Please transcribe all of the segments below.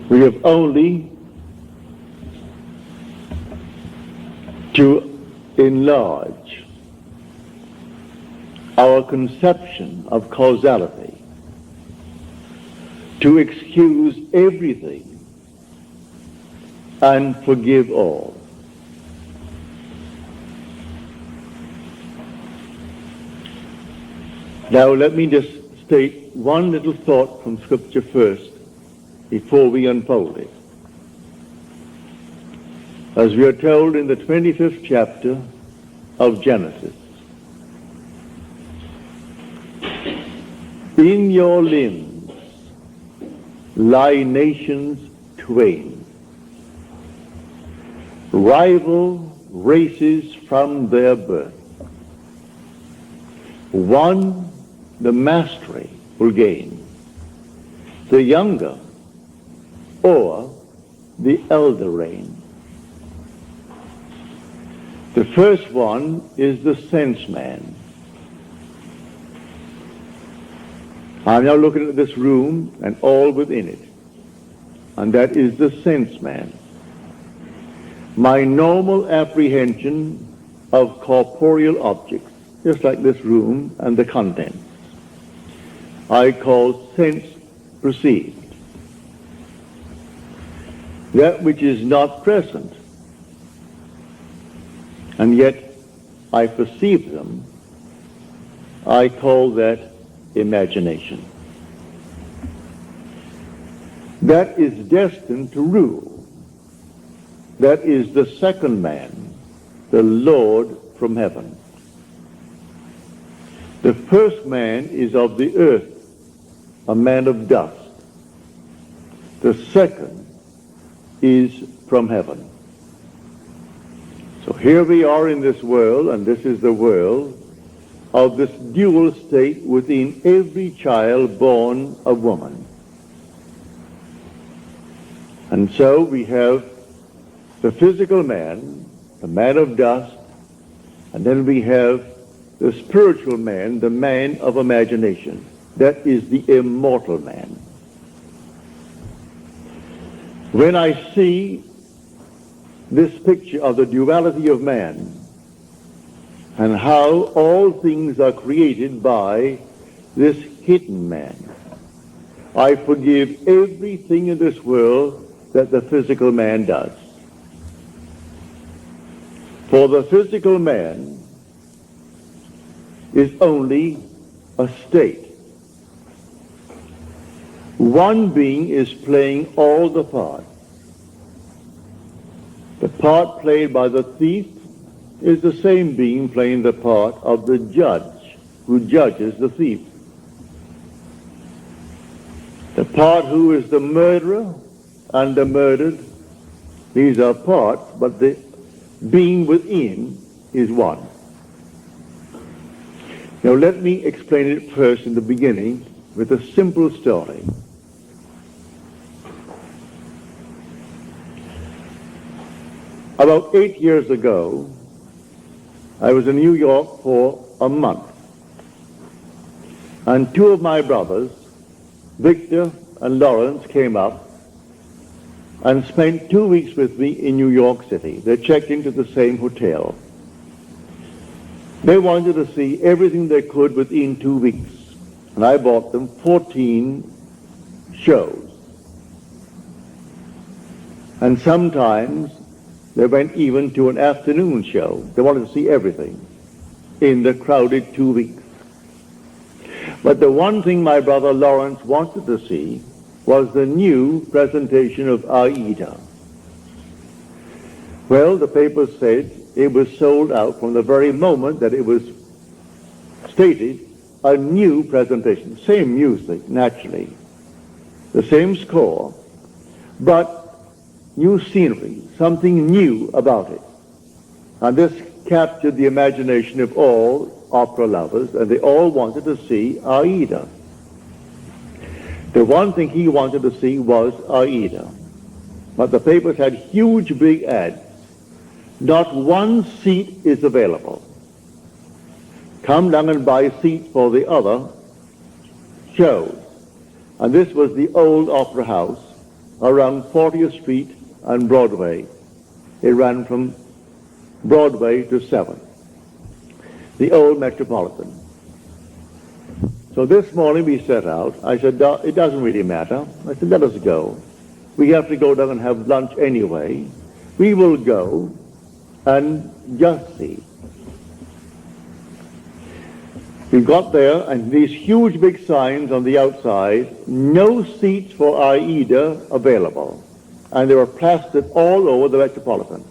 We have only to enlarge our conception of causality, to excuse everything and forgive all. Now let me just state one little thought from Scripture first before we unfold it. As we are told in the 25th chapter of Genesis, in your limbs lie nations twain, rival races from their birth. One the mastery will gain, the younger or the elder reign. The first one is the sense man. I'm now looking at this room and all within it, and that is the sense man. My normal apprehension of corporeal objects, just like this room and the contents, I call sense perceived. That which is not present, and yet I perceive them, I call that imagination. That is destined to rule. That is the second man, the Lord from heaven. The first man is of the earth, a man of dust. The second is from heaven. So here we are in this world, and this is the world of this dual state within every child born of woman. And so we have the physical man, the man of dust, and then we have the spiritual man, the man of imagination. That is the immortal man. When I see this picture of the duality of man and how all things are created by this hidden man, I forgive everything in this world that the physical man does. For the physical man is only a state. One being is playing all the parts. The part played by the thief is the same being playing the part of the judge who judges the thief. The part who is the murderer and the murdered, these are parts, but the being within is one. Now let me explain it first in the beginning with a simple story. About 8 years ago, I was in New York for a month, and two of my brothers, Victor and Lawrence, came up and spent 2 weeks with me in New York City. They checked into the same hotel. They wanted to see everything they could within 2 weeks, and I bought them 14 shows. And sometimes they went even to an afternoon show. They wanted to see everything in the crowded 2 weeks. But the one thing my brother Lawrence wanted to see was the new presentation of Aida. Well, the papers said it was sold out from the very moment that it was stated, a new presentation. Same music, naturally. The same score, but new scenery, something new about it. And this captured the imagination of all opera lovers, and they all wanted to see Aida. The one thing he wanted to see was Aida. But the papers had huge big ads. Not one seat is available. Come down and buy seats for the other shows. And this was the old opera house around 40th Street and Broadway. It ran from Broadway to 7th, the old Metropolitan. So this morning we set out. I said, it doesn't really matter. I said, let us go. We have to go down and have lunch anyway. We will go and just see. We got there, and these huge big signs on the outside, no seats for AIDA available. And they were plastered all over the Metropolitan.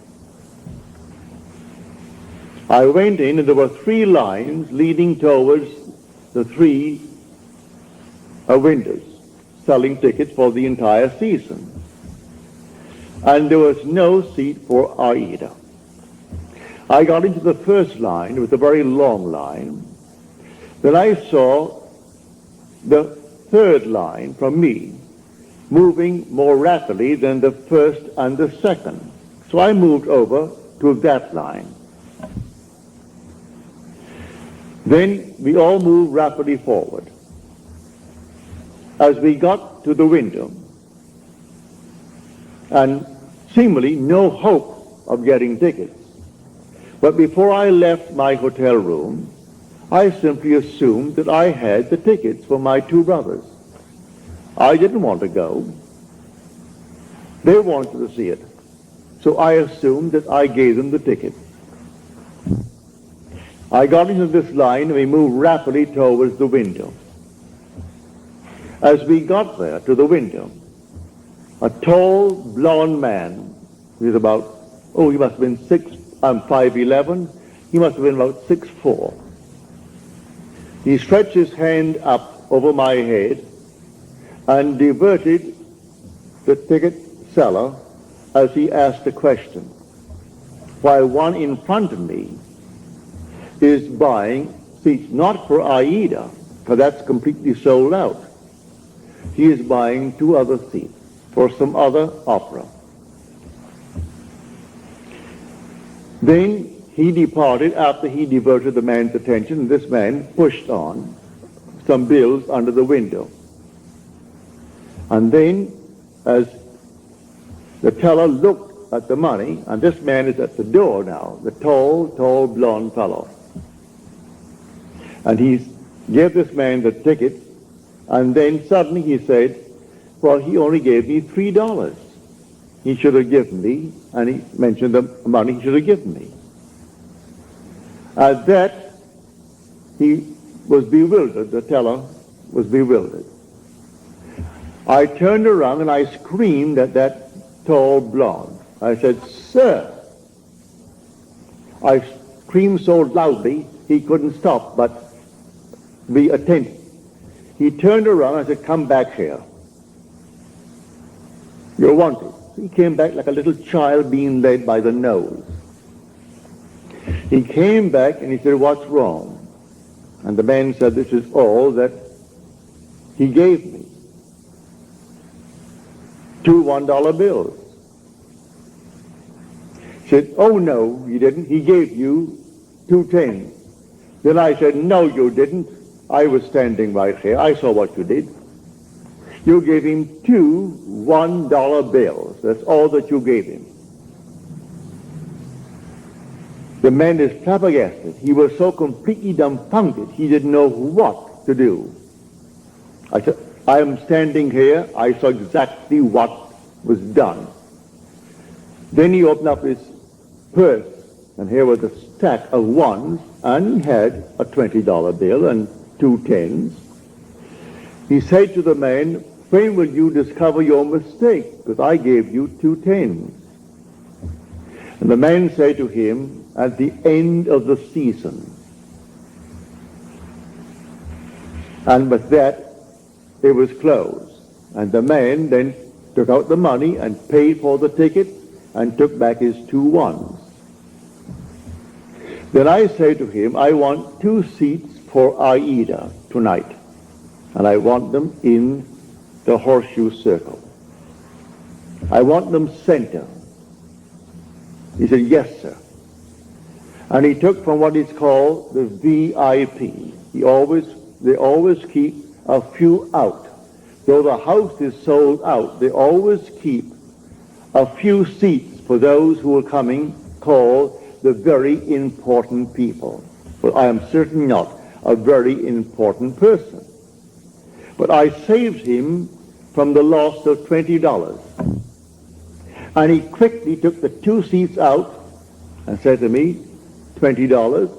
I went in, and there were 3 lines leading towards the 3 windows, selling tickets for the entire season. And there was no seat for AIDA. I got into the first line. It was a very long line. Then I saw the 3rd line from me moving more rapidly than the 1st and the 2nd. So I moved over to that line. Then we all moved rapidly forward. As we got to the window, and seemingly no hope of getting tickets, but before I left my hotel room, I simply assumed that I had the tickets for my 2 brothers. I didn't want to go. They wanted to see it. So I assumed that I gave them the ticket. I got into this line and we moved rapidly towards the window. As we got there to the window, a tall, blond man, he was about, he must have been 5'11", he must have been about 6'4". He stretched his hand up over my head and diverted the ticket seller as he asked a question, while one in front of me is buying seats not for AIDA, because that's completely sold out. He is buying 2 other seats for some other opera. Then he departed after he diverted the man's attention, and this man pushed on some bills under the window. And then, as the teller looked at the money, and this man is at the door now, the tall, blond fellow. And he gave this man the ticket, and then suddenly he said, well, he only gave me $3. He should have given me, and he mentioned the money he should have given me. At that, he was bewildered. The teller was bewildered. I turned around and I screamed at that tall blonde. I said, sir. I screamed so loudly he couldn't stop but be attentive. He turned around and I said, come back here. You're wanted. He came back like a little child being led by the nose. He came back and he said, what's wrong? And the man said, this is all that he gave me. 2 $1 bills. He said, oh no, he didn't. He gave you 2 10s. Then I said, no, you didn't. I was standing right here. I saw what you did. You gave him 2 $1 bills. That's all that you gave him. The man is flabbergasted. He was so completely dumbfounded, he didn't know what to do. I said, I am standing here. I saw exactly what was done. Then he opened up his purse, and here was a stack of 1s, and he had a $20 bill and 2 10s. He said to the man, when will you discover your mistake? Because I gave you 2 10s. And the man said to him, at the end of the season. And with that, it was closed. And the man then took out the money and paid for the ticket and took back his 2 1s. Then I said to him, I want 2 seats for AIDA tonight. And I want them in the horseshoe circle. I want them center. He said, yes, sir. And he took from what is called the VIP. They always keep a few out though the house is sold out, they always keep a few seats for those who are coming, called the very important people. Well, I am certainly not a very important person. But I saved him from the loss of $20. And he quickly took the 2 seats out and said to me, $20.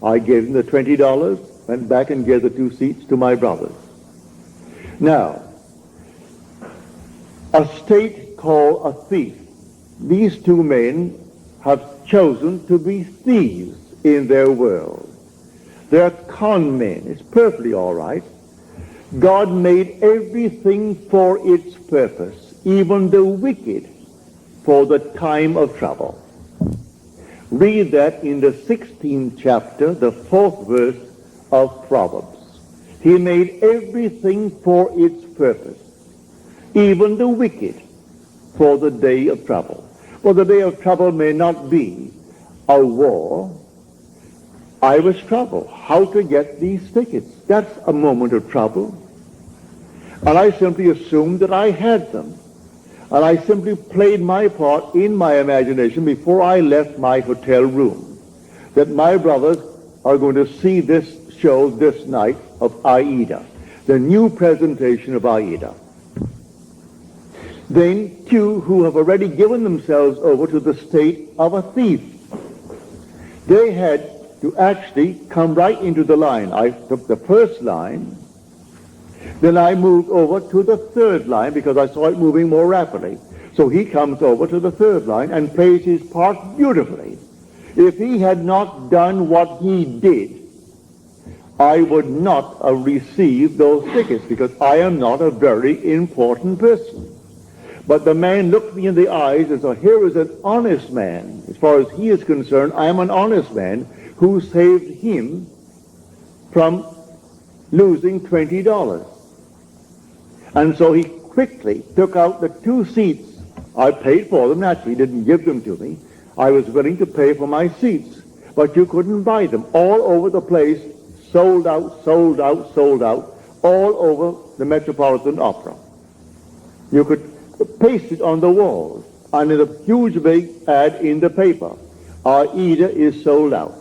I gave him the $20, went back and gave the 2 seats to my brothers. Now, a state called a thief. These 2 men have chosen to be thieves in their world. They're con men. It's perfectly all right. God made everything for its purpose, even the wicked, for the time of trouble. Read that in the 16th chapter, the 4th verse of Proverbs. He made everything for its purpose, even the wicked, for the day of trouble. Well, the day of trouble may not be a war. I was troubled. How to get these tickets? That's a moment of trouble. And I simply assumed that I had them. And I simply played my part in my imagination before I left my hotel room, that my brothers are going to see this show this night of Aida, the new presentation of Aida. Then 2 who have already given themselves over to the state of a thief. They had to actually come right into the line. I took the first line, then I moved over to the 3rd line because I saw it moving more rapidly. So he comes over to the 3rd line and plays his part beautifully. If he had not done what he did, I would not have received those tickets because I am not a very important person. But the man looked me in the eyes and said, here is an honest man. As far as he is concerned, I am an honest man who saved him from losing $20. And so he quickly took out the 2 seats. I paid for them, naturally, he didn't give them to me. I was willing to pay for my seats, but you couldn't buy them. All over the place, sold out, sold out, sold out, all over the Metropolitan Opera. You could paste it on the walls, and in a huge big ad in the paper, Aida is sold out.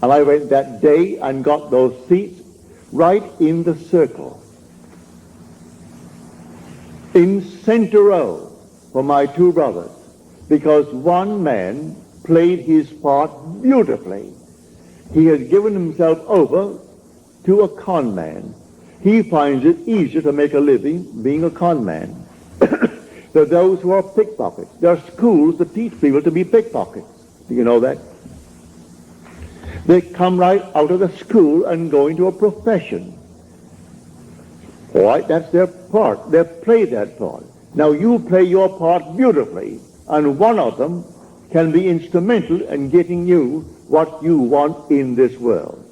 And I went that day and got those seats right in the circle, in center row for my 2 brothers, because one man played his part beautifully. He has given himself over to a con man. He finds it easier to make a living being a con man than those who are pickpockets. There are schools that teach people to be pickpockets. Do you know that? They come right out of the school and go into a profession. All right, that's their part. They play that part. Now you play your part beautifully, and one of them can be instrumental in getting you what you want in this world.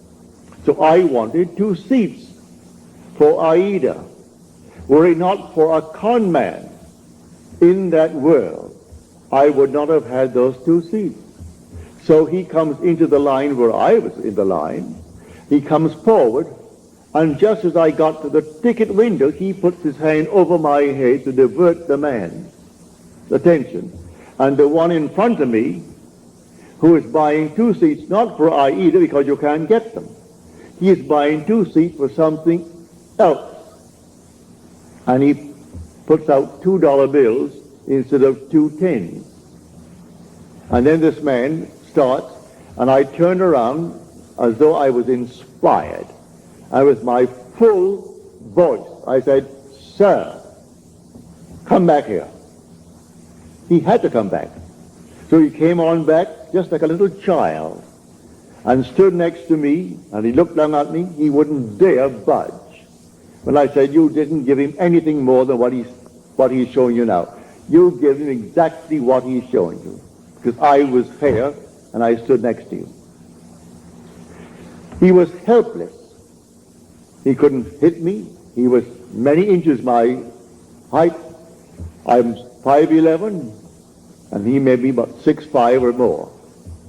So I wanted 2 seats for Aida. Were it not for a con man in that world, I would not have had those 2 seats. So he comes into the line where I was in the line. He comes forward, and just as I got to the ticket window, he puts his hand over my head to divert the man's attention. And the one in front of me, who is buying 2 seats, not for Aida because you can't get them. He is buying 2 seats for something else. And he puts out $2 bills instead of 2 10s. And then this man starts, and I turned around as though I was inspired. And with my full voice, I said, "Sir, come back here." He had to come back. So he came on back just like a little child and stood next to me, and he looked down at me. He wouldn't dare budge. When I said, "You didn't give him anything more than what he's showing you now. You give him exactly what he's showing you." Because I was fair, and I stood next to you. He was helpless. He couldn't hit me. He was many inches my height. I'm 5'11", and he may be about 6'5" or more.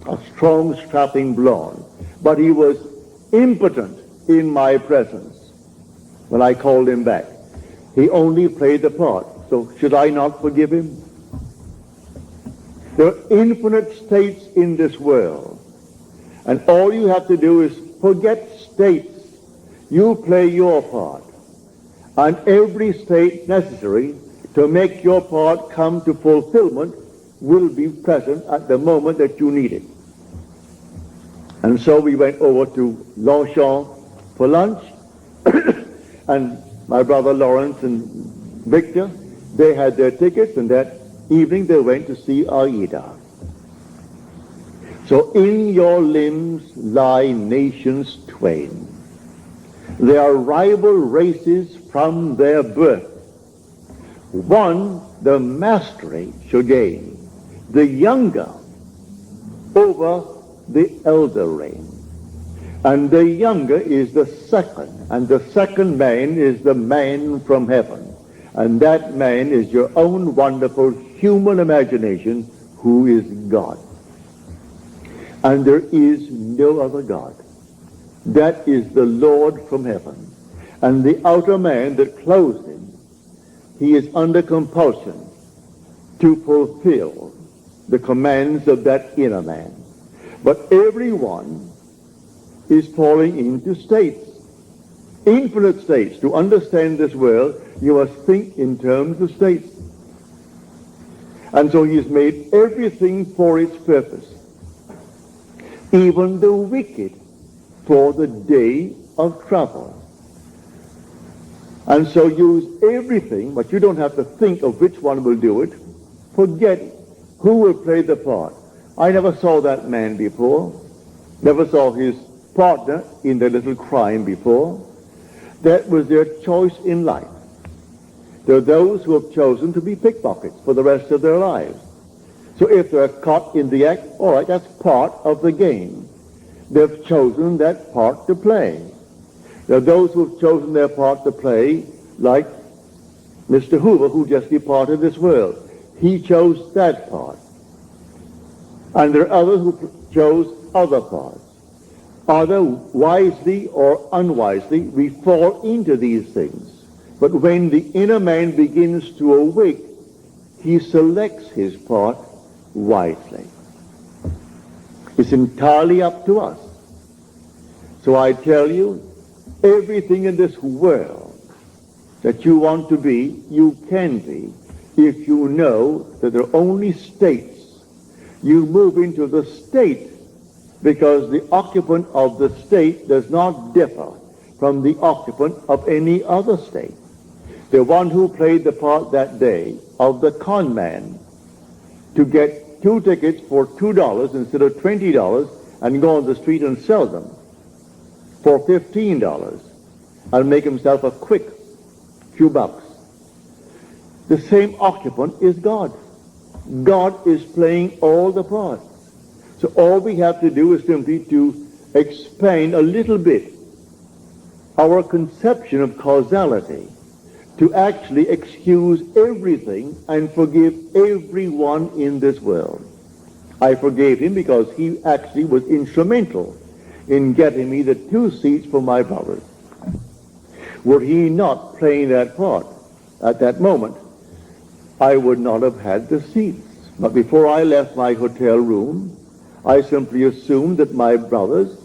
A strong, strapping blonde. But he was impotent in my presence when I called him back. He only played the part. So should I not forgive him? There are infinite states in this world. And all you have to do is forget states. You play your part. And every state necessary to make your part come to fulfillment will be present at the moment that you need it. And so we went over to Longchamp for lunch, and my brother Lawrence and Victor, they had their tickets, and that evening they went to see Aida. So in your limbs lie nations twain. They are rival races from their birth. One the mastery shall gain, the younger over the elder reign. And the younger is the second, and the second man is the man from heaven. And that man is your own wonderful human imagination, who is God. And there is no other God. That is the Lord from heaven. And the outer man that clothes him, he is under compulsion to fulfill the commands of that inner man. But everyone is falling into states, infinite states. To understand this world, you must think in terms of states. And so he has made everything for its purpose, even the wicked for the day of trouble. And so use everything, but you don't have to think of which one will do it. Forget who will play the part. I never saw that man before, never saw his partner in the little crime before. That was their choice in life. There are those who have chosen to be pickpockets for the rest of their lives. So if they're caught in the act, all right, that's part of the game. They've chosen that part to play. There are those who have chosen their part to play, like Mr. Hoover, who just departed this world. He chose that part. And there are others who chose other parts. Either wisely or unwisely, we fall into these things. But when the inner man begins to awake, he selects his part wisely. It's entirely up to us. So I tell you, everything in this world that you want to be, you can be, if you know that there are only states. You move into the state because the occupant of the state does not differ from the occupant of any other state. The one who played the part that day of the con man to get 2 tickets for $2 instead of $20 and go on the street and sell them for $15 and make himself a quick few bucks. The same occupant is God. God is playing all the parts. So all we have to do is simply to expand a little bit our conception of causality, to actually excuse everything and forgive everyone in this world. I forgave him because he actually was instrumental in getting me the 2 seats for my brothers. Were he not playing that part at that moment, I would not have had the seats. But before I left my hotel room, I simply assumed that my brothers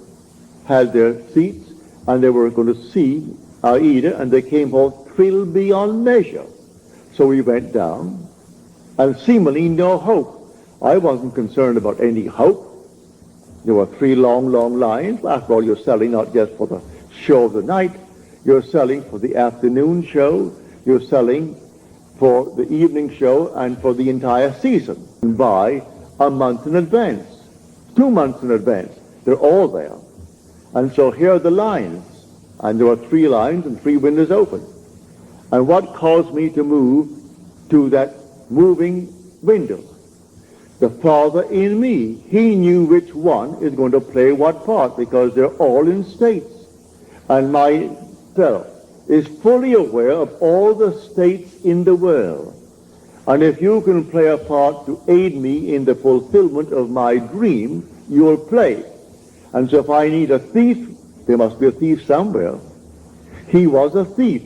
had their seats and they were going to see Aida, and they came home thrilled beyond measure. So we went down, and seemingly no hope. I wasn't concerned about any hope. There were 3 long, long lines. After all, you're selling not just for the show of the night. You're selling for the afternoon show. You're selling for the evening show and for the entire season. And buy a month in advance, 2 months in advance. They're all there. And so here are the lines. And there were 3 lines and 3 windows open. And what caused me to move to that moving window? The Father in me. He knew which one is going to play what part, because they're all in states. And my fellow is fully aware of all the states in the world. And if you can play a part to aid me in the fulfillment of my dream, you'll play. And so if I need a thief, there must be a thief somewhere. He was a thief.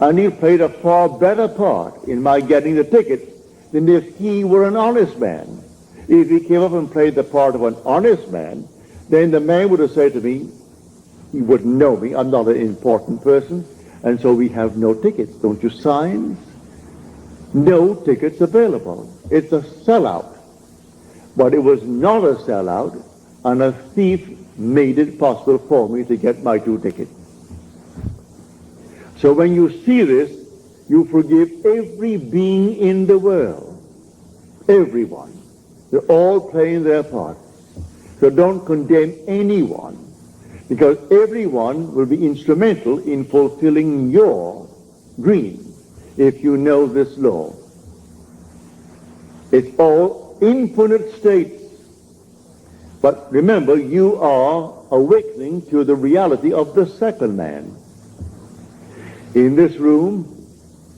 And he played a far better part in my getting the ticket than if he were an honest man. If he came up and played the part of an honest man, then the man would have said to me, he wouldn't know me, I'm not an important person, and so we have no tickets. Don't you sign? No tickets available. It's a sellout. But it was not a sellout, and a thief made it possible for me to get my 2 tickets. So when you see this, you forgive every being in the world. Everyone. They're all playing their part. So don't condemn anyone, because everyone will be instrumental in fulfilling your dream if you know this law. It's all infinite states. But remember, you are awakening to the reality of the second man. In this room,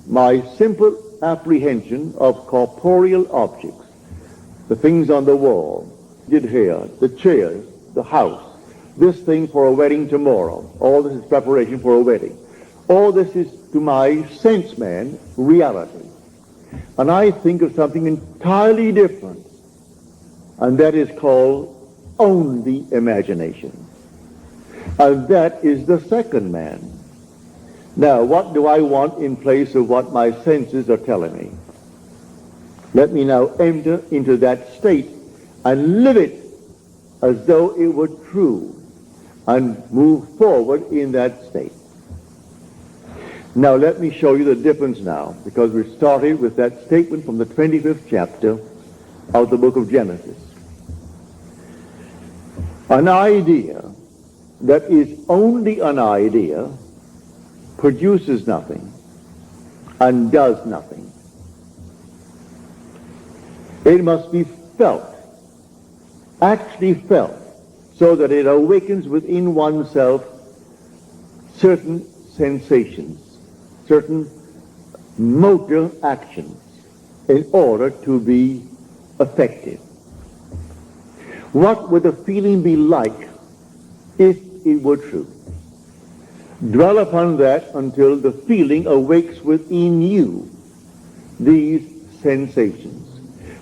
my simple apprehension of corporeal objects, the things on the wall, here, the chairs, the house, this thing for a wedding tomorrow, all this is preparation for a wedding. All this is, to my sense man, reality. And I think of something entirely different, and that is called only imagination. And that is the second man. Now, what do I want in place of what my senses are telling me? Let me now enter into that state and live it as though it were true, and move forward in that state. Now let me show you the difference now, because we started with that statement from the 25th chapter of the book of Genesis. An idea that is only an idea produces nothing and does nothing. It must be felt, actually felt, so that it awakens within oneself certain sensations, certain motor actions in order to be effective. What would the feeling be like if it were true? Dwell upon that until the feeling awakes within you these sensations.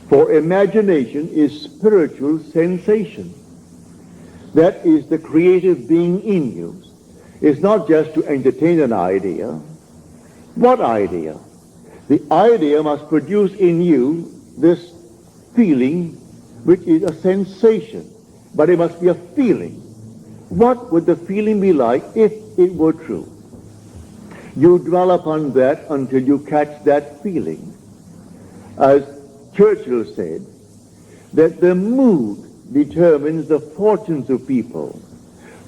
For imagination is spiritual sensation. That is the creative being in you. It's not just to entertain an idea. What idea? The idea must produce in you this feeling, which is a sensation, but it must be a feeling. What would the feeling be like if it were true? You dwell upon that until you catch that feeling. As Churchill said, that the mood determines the fortunes of people,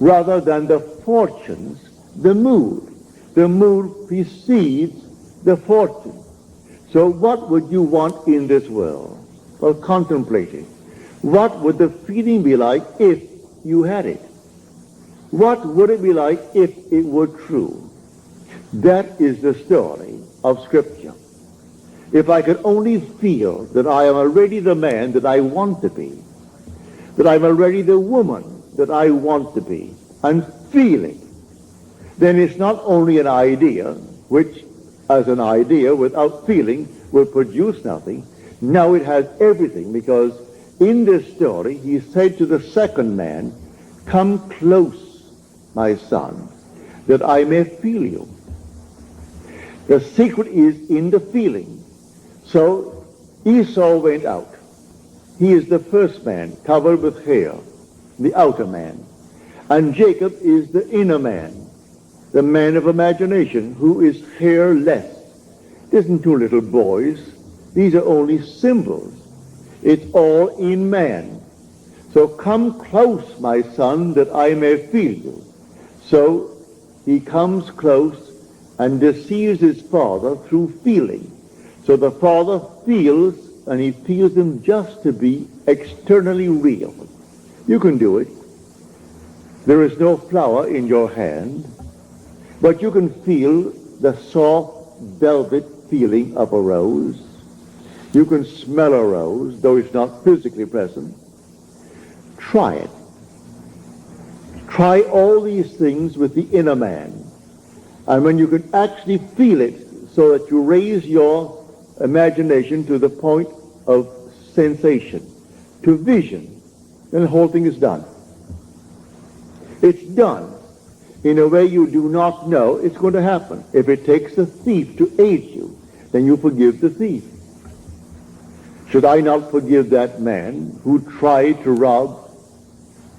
rather than the fortunes, the mood. The mood precedes the fortune. So what would you want in this world? Well, contemplate it. What would the feeling be like if you had it? What would it be like if it were true? That is the story of Scripture. If I could only feel that I am already the man that I want to be, that I'm already the woman that I want to be, and feel it, then it's not only an idea, which as an idea without feeling will produce nothing. Now it has everything, because in this story he said to the second man, "Come close, my son, that I may feel you." The secret is in the feeling. So Esau went out. He is the first man, covered with hair, the outer man. And Jacob is the inner man, the man of imagination, who is hairless. It isn't two little boys. These are only symbols. It's all in man. So come close, my son, that I may feel you. So he comes close and deceives his father through feeling. So the father feels, and he feels him just to be externally real. You can do it. There is no flower in your hand, but you can feel the soft velvet feeling of a rose. You can smell a rose, though it's not physically present. Try it. Try all these things with the inner man, And when you can actually feel it so that you raise your imagination to the point of sensation, to vision, then the whole thing is done. It's done in a way you do not know it's going to happen. If it takes a thief to aid you, then you forgive the thief. Should I not forgive that man who tried to rob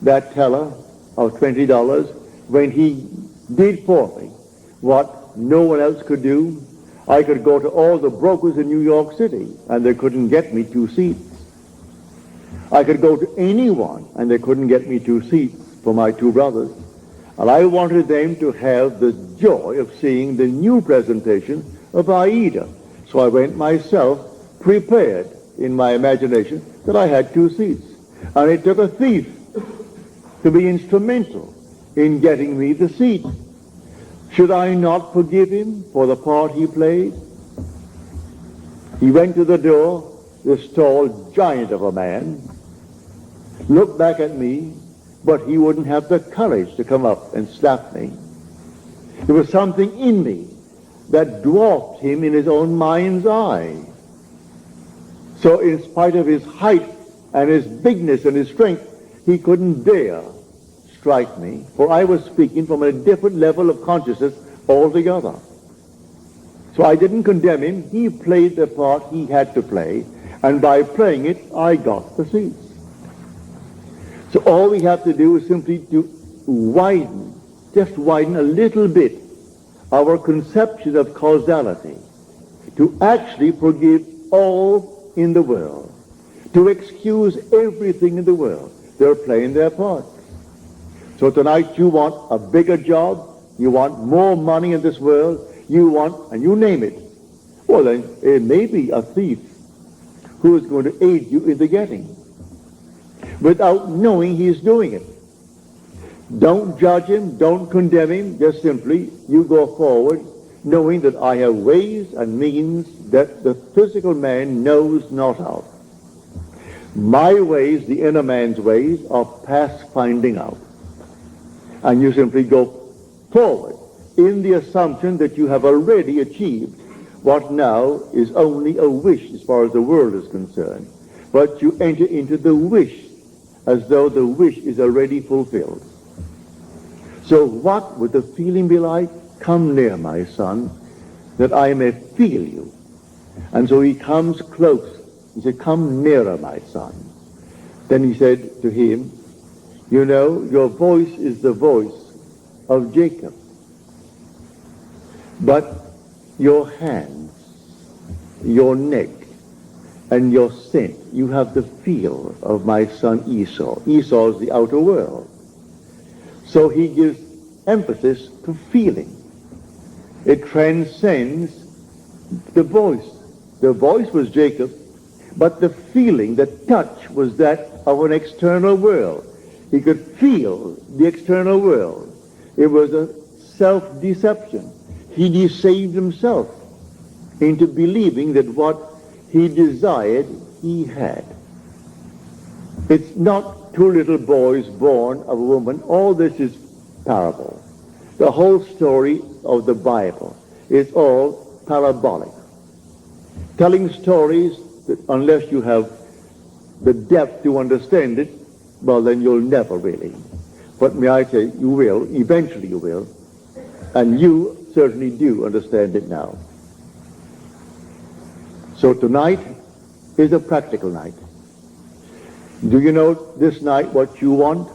that teller of $20 when he did for me what no one else could do? I could go to all the brokers in New York City and they couldn't get me 2 seats. I could go to anyone and they couldn't get me 2 seats for my 2 brothers. And I wanted them to have the joy of seeing the new presentation of Aida. So I went myself prepared in my imagination that I had 2 seats. And it took a thief to be instrumental in getting me the seat. Should I not forgive him for the part he played? He went to the door, this tall giant of a man, looked back at me, but he wouldn't have the courage to come up and slap me. There was something in me that dwarfed him in his own mind's eye. So in spite of his height and his bigness and his strength, he couldn't dare strike me, for I was speaking from a different level of consciousness altogether. So I didn't condemn him. He played the part he had to play, and by playing it, I got the seats. So all we have to do is simply to widen, just widen a little bit our conception of causality, to actually forgive all in the world, to excuse everything in the world. They're playing their part. So tonight you want a bigger job, you want more money in this world, you want, and you name it. Well then, it may be a thief who is going to aid you in the getting, without knowing he's doing it. Don't judge him, don't condemn him, just simply you go forward knowing that I have ways and means that the physical man knows not of. My ways, the inner man's ways, are past finding out. And you simply go forward in the assumption that you have already achieved what now is only a wish as far as the world is concerned. But you enter into the wish as though the wish is already fulfilled. So what would the feeling be like? Come near, my son, that I may feel you. And so he comes close. He said, come nearer, my son. Then he said to him, you know, your voice is the voice of Jacob. But your hands, your neck, and your scent, you have the feel of my son Esau. Esau is the outer world. So he gives emphasis to feeling. It transcends the voice. The voice was Jacob, but the feeling, the touch, was that of an external world. He could feel the external world. It was a self-deception. He deceived himself into believing that what he desired, he had. It's not 2 little boys born of a woman. All this is parable. The whole story of the Bible is all parabolic. Telling stories that unless you have the depth to understand it, well, then you'll never really. But may I say, you will, eventually you will, and you certainly do understand it now. So tonight is a practical night. Do you know this night what you want?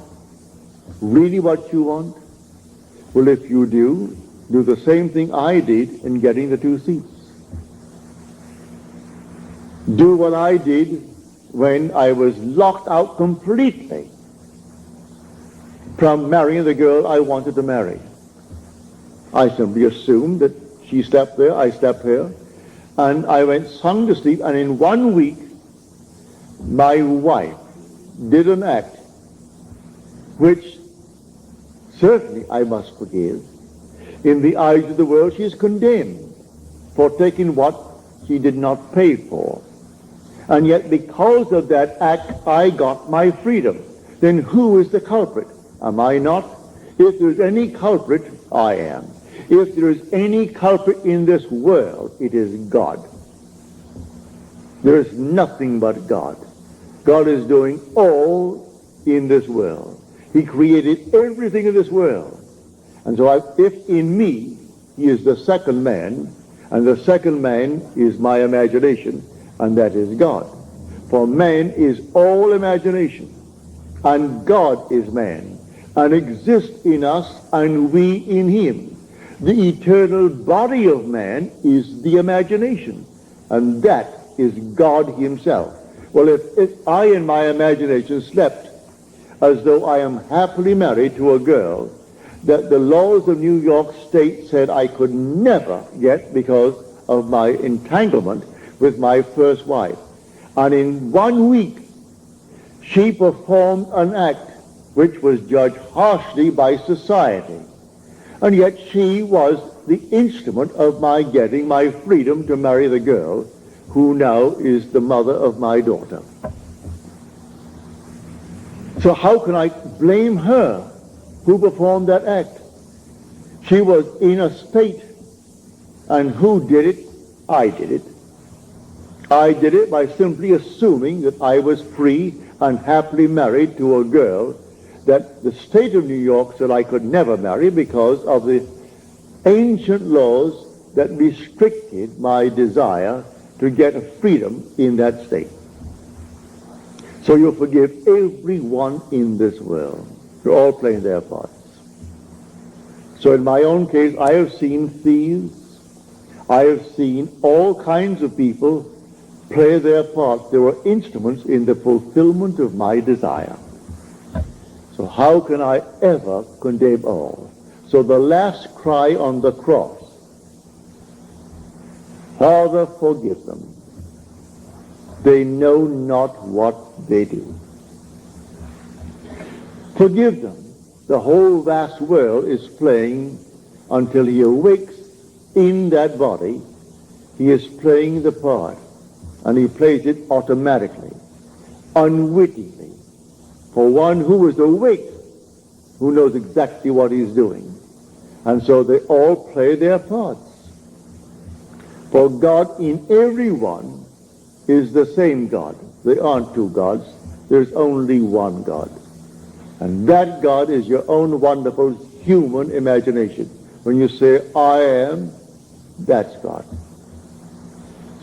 Really what you want? Well, if you do the same thing I did in getting the 2 seats. Do what I did when I was locked out completely from marrying the girl I wanted to marry. I simply assumed that she slept there, I slept here, and I went sung to sleep, and in 1 week my wife did an act which certainly I must forgive. In the eyes of the world she is condemned for taking what she did not pay for. And yet because of that act I got my freedom. Then who is the culprit? Am I not? If there's any culprit, I am. If there is any culprit in this world, it is God. There is nothing but God. God is doing all in this world. He created everything in this world. And so if in me he is the second man, and the second man is my imagination, and that is God. For man is all imagination, and God is man, and exists in us, and we in him. The eternal body of man is the imagination, and that is God himself. Well, if I in my imagination slept as though I am happily married to a girl that the laws of New York State said I could never get because of my entanglement with my first wife, and in 1 week she performed an act which was judged harshly by society, and yet she was the instrument of my getting my freedom to marry the girl who now is the mother of my daughter. So how can I blame her who performed that act? She was in a state, and who did it? I did it. I did it by simply assuming that I was free and happily married to a girl that the state of New York said I could never marry because of the ancient laws that restricted my desire to get a freedom in that state. So you forgive everyone in this world. They're all playing their parts. So in my own case, I have seen thieves. I have seen all kinds of people play their parts. They were instruments in the fulfillment of my desire. So how can I ever condemn all? So the last cry on the cross, Father, forgive them. They know not what they do. Forgive them. The whole vast world is playing until he awakes in that body. He is playing the part, and he plays it automatically, unwittingly. For one who is awake, who knows exactly what he's doing. And so they all play their parts. For God in everyone is the same God. There aren't two gods. There's only one God. And that God is your own wonderful human imagination. When you say, I am, that's God.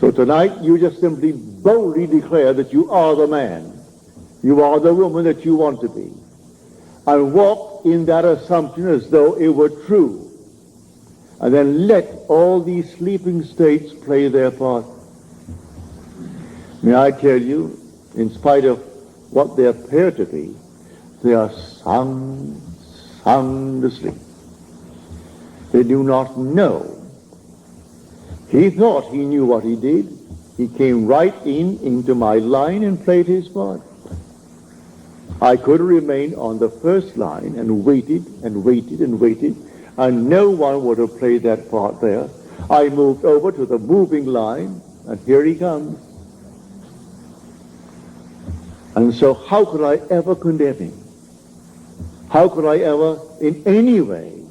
So tonight you just simply boldly declare that you are the man. You are the woman that you want to be. And walk in that assumption as though it were true. And then let all these sleeping states play their part. May I tell you, in spite of what they appear to be, they are sound asleep. They do not know. He thought he knew what he did. He came right into my line and played his part. I could remain on the first line and waited and waited and waited, and no one would have played that part there. I moved over to the moving line, and here he comes. And so how could I ever condemn him? How could I ever in any way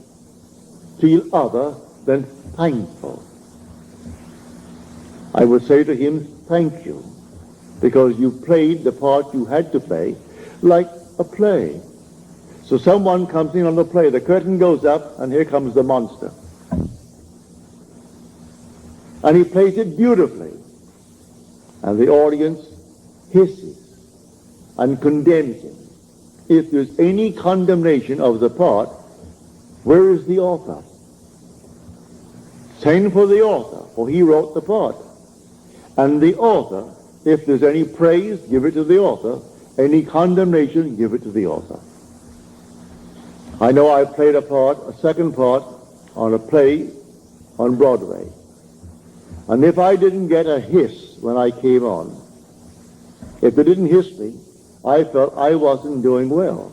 feel other than thankful? I would say to him, thank you, because you played the part you had to play like a play. So someone comes in on the play, the curtain goes up, and here comes the monster. And he plays it beautifully. And the audience hisses and condemns him. If there's any condemnation of the part, where is the author? Send for the author, for he wrote the part. And the author, if there's any praise, give it to the author. Any condemnation, give it to the author. I know I played a second part, on a play on Broadway. And if I didn't get a hiss when I came on, if they didn't hiss me, I felt I wasn't doing well.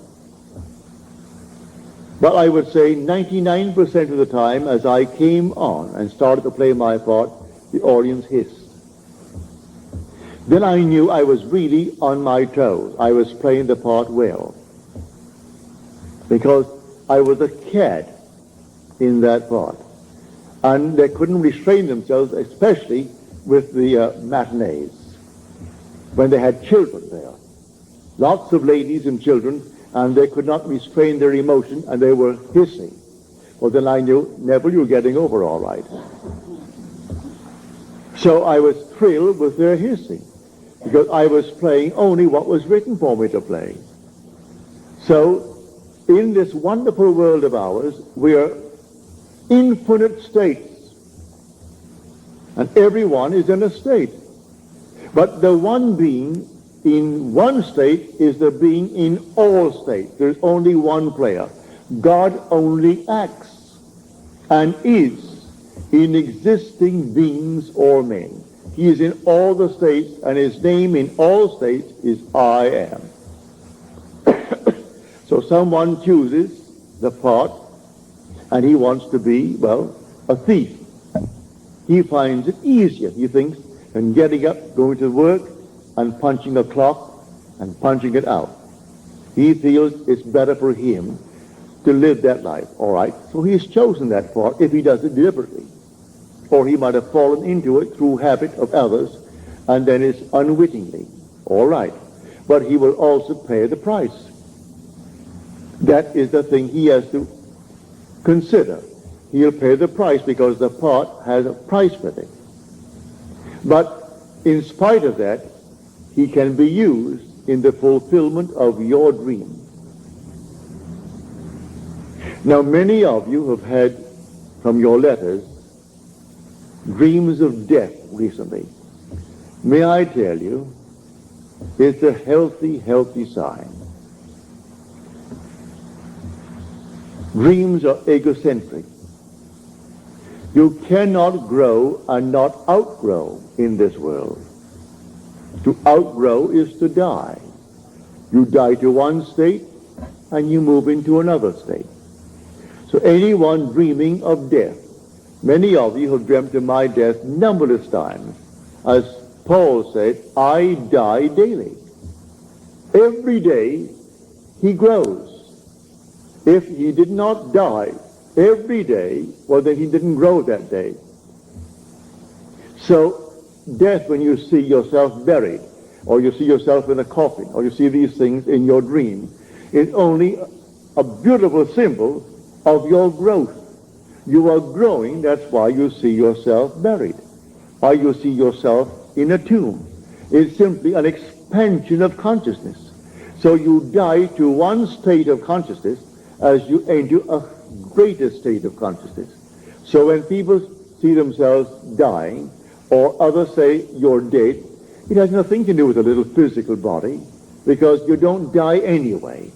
But I would say 99% of the time as I came on and started to play my part, the audience hissed. Then I knew I was really on my toes. I was playing the part well. Because I was a cad in that part. And they couldn't restrain themselves, especially with the matinees, when they had children there. Lots of ladies and children, and they could not restrain their emotion, and they were hissing. Well, then I knew, Neville, you're getting over all right. So I was thrilled with their hissing, because I was playing only what was written for me to play. So, in this wonderful world of ours, we are infinite states, and everyone is in a state. But the one being in one state is the being in all states. There's only one player. God only acts and is in existing beings or men. He is in all the states, and his name in all states is I am. So someone chooses the part, and he wants to be, well, a thief. He finds it easier, he thinks, than getting up, going to work, and punching a clock and punching it out. He feels it's better for him to live that life. All right, so he's chosen that part if he does it deliberately. Or he might have fallen into it through habit of others, and then it's unwittingly. All right, but he will also pay the price. That is the thing he has to consider. He'll pay the price because the part has a price with it. But in spite of that, he can be used in the fulfillment of your dream. Now, many of you have had, from your letters, dreams of death recently. May I tell you, it's a healthy, healthy sign. Dreams are egocentric. You cannot grow and not outgrow in this world. To outgrow is to die. You die to one state and you move into another state. So anyone dreaming of death, many of you have dreamt of my death numberless times. As Paul said, I die daily. Every day he grows. If he did not die every day, well, then he didn't grow that day. So death, when you see yourself buried, or you see yourself in a coffin, or you see these things in your dream, is only a beautiful symbol of your growth. You are growing, that's why you see yourself buried, why you see yourself in a tomb. It's simply an expansion of consciousness. So you die to one state of consciousness as you enter a greater state of consciousness. So when people see themselves dying, or others say you're dead, it has nothing to do with a little physical body, because you don't die anyway.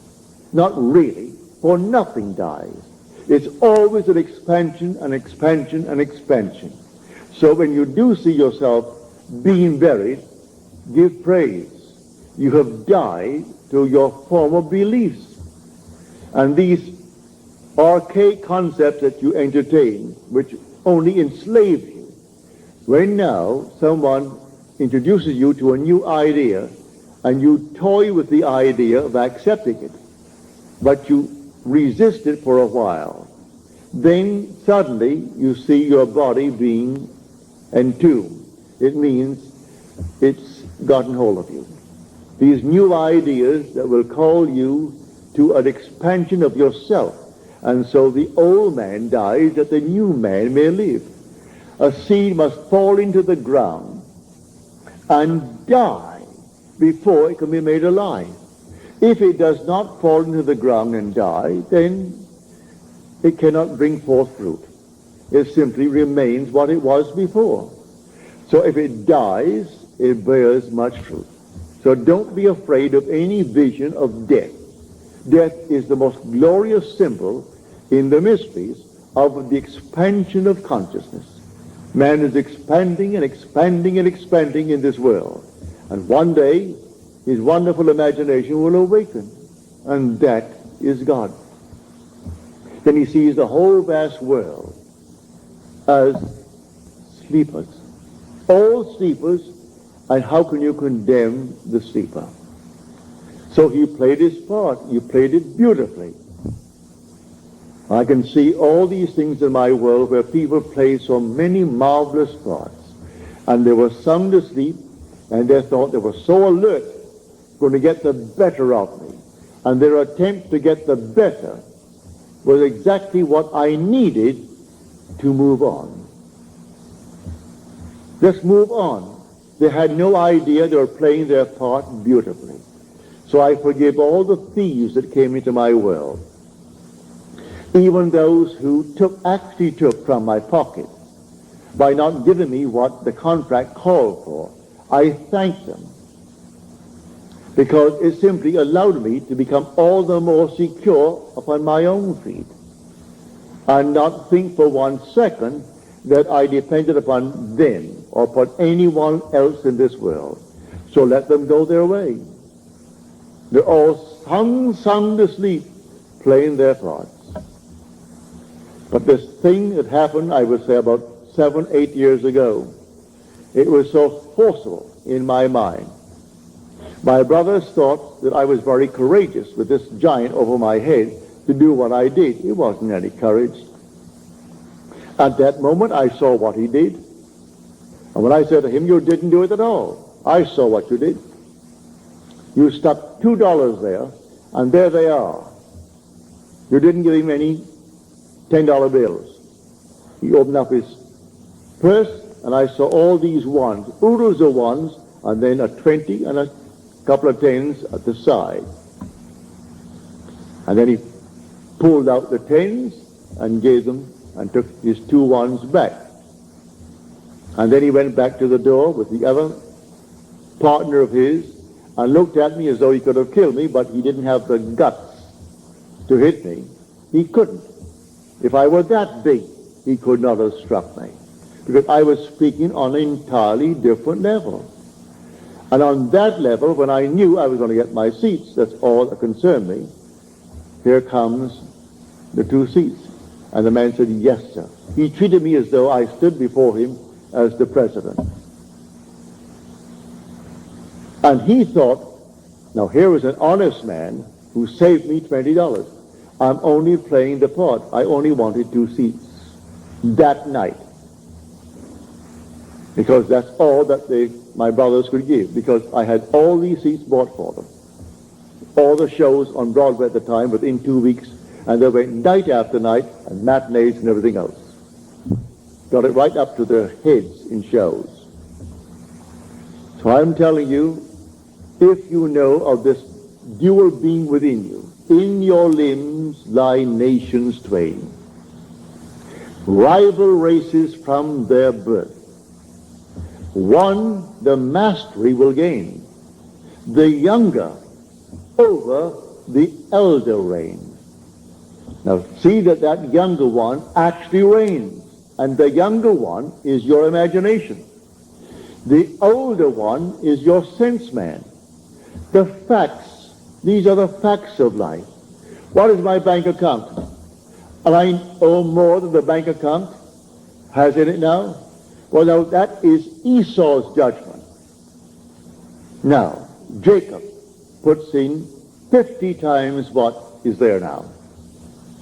Not really, for nothing dies. It's always an expansion, an expansion, an expansion. So when you do see yourself being buried, give praise. You have died to your former beliefs. And these archaic concepts that you entertain, which only enslave you, when now someone introduces you to a new idea, and you toy with the idea of accepting it, but you resist it for a while, then suddenly you see your body being entombed. It means it's gotten hold of you. These new ideas that will call you to an expansion of yourself. And so the old man dies that the new man may live. A seed must fall into the ground and die before it can be made alive. If it does not fall into the ground and die, then it cannot bring forth fruit. It simply remains what it was before. So if it dies, it bears much fruit. So don't be afraid of any vision of death. Death is the most glorious symbol in the mysteries of the expansion of consciousness. Man is expanding and expanding and expanding in this world. And one day, his wonderful imagination will awaken. And that is God. Then he sees the whole vast world as sleepers. All sleepers, and how can you condemn the sleeper? So he played his part. He played it beautifully. I can see all these things in my world where people play so many marvelous parts. And they were sound asleep, and they thought they were so alert, going to get the better of me. And their attempt to get the better was exactly what I needed to move on. Just move on. They had no idea they were playing their part beautifully. So I forgive all the thieves that came into my world. Even those who actually took from my pocket by not giving me what the contract called for. I thank them, because it simply allowed me to become all the more secure upon my own feet and not think for 1 second that I depended upon them or upon anyone else in this world. So let them go their way. They're all sound asleep, playing their parts. But this thing that happened, I would say about 7, 8 years ago, it was so forceful in my mind. My brothers thought that I was very courageous with this giant over my head to do what I did. It wasn't any courage. At that moment, I saw what he did. And when I said to him, you didn't do it at all. I saw what you did. You stuck $2 there, and there they are. You didn't give him any $10 bills. He opened up his purse, and I saw all these ones, oodles of ones, and then a 20 and a couple of tens at the side. And then he pulled out the tens and gave them and took his 2 ones back. And then he went back to the door with the other partner of his and looked at me as though he could have killed me, but he didn't have the guts to hit me. He couldn't. If I were that big, he could not have struck me, because I was speaking on an entirely different level. And on that level, when I knew I was going to get my seats, that's all that concerned me, here comes the 2 seats. And the man said, yes, sir. He treated me as though I stood before him as the president. And he thought, now here is an honest man who saved me $20. I'm only playing the part. I only wanted 2 seats that night, because that's all that my brothers could give, because I had all these seats bought for them. All the shows on Broadway at the time within 2 weeks, and they went night after night, and matinees and everything else. Got it right up to their heads in shows. So I'm telling you, if you know of this dual being within you, in your limbs lie nations twain, rival races from their birth. One the mastery will gain, the younger over the elder reign. Now see that younger one actually reigns, and the younger one is your imagination. The older one is your sense man. The facts, these are the facts of life. What is my bank account? And I owe more than the bank account has in it now? Well, now that is Esau's judgment. Now, Jacob puts in 50 times what is there now.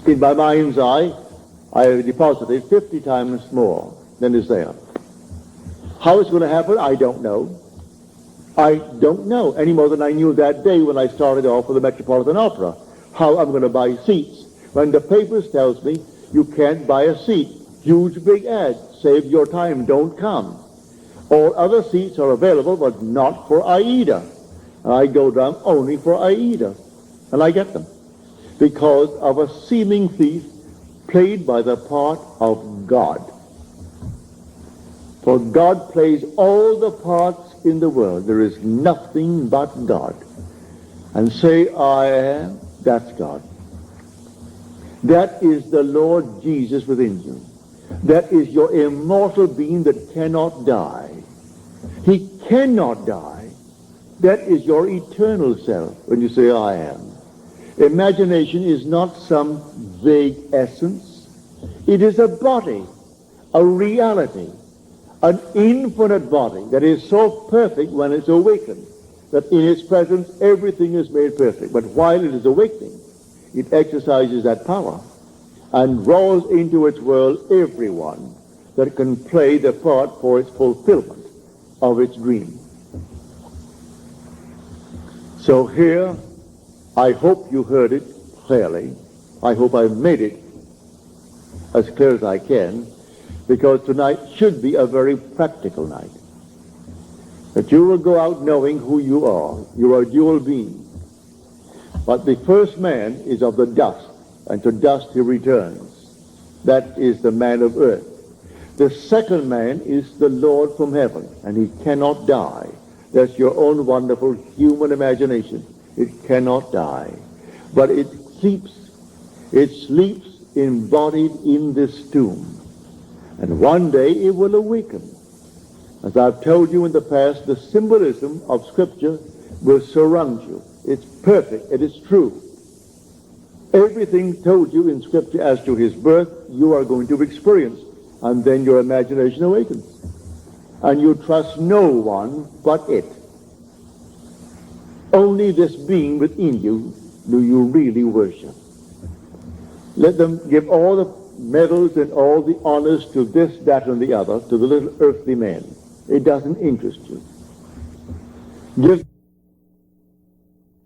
In my mind's eye, I have deposited 50 times more than is there. How it's going to happen, I don't know. I don't know any more than I knew that day when I started off with the Metropolitan Opera, how I'm going to buy seats. When the papers tells me you can't buy a seat, huge big ad, save your time, don't come. All other seats are available, but not for Aida. And I go down only for Aida, and I get them, because of a seeming thief played by the part of God. For God plays all the parts in the world. There is nothing but God. And say, I am, that's God. That is the Lord Jesus within you. That is your immortal being that cannot die. He cannot die. That is your eternal self when you say, I am. Imagination is not some vague essence. It is a body, a reality, an infinite body that is so perfect when it's awakened that in its presence everything is made perfect. But while it is awakening, it exercises that power. and draws into its world everyone that can play the part for its fulfillment of its dream. So here, I hope you heard it clearly. I hope I've made it as clear as I can, because tonight should be a very practical night. That you will go out knowing who you are. You are a dual being. But the first man is of the dust, and to dust he returns. That is the man of earth. The second man is the Lord from heaven, and he cannot die. That's your own wonderful human imagination. It cannot die. But it sleeps embodied in this tomb. And one day it will awaken. As I've told you in the past, the symbolism of Scripture will surround you. It's perfect. It is true. Everything told you in Scripture as to his birth, you are going to experience. And then your imagination awakens. And you trust no one but it. Only this being within you do you really worship. Let them give all the medals and all the honors to this, that, and the other, to the little earthly man. It doesn't interest you. Give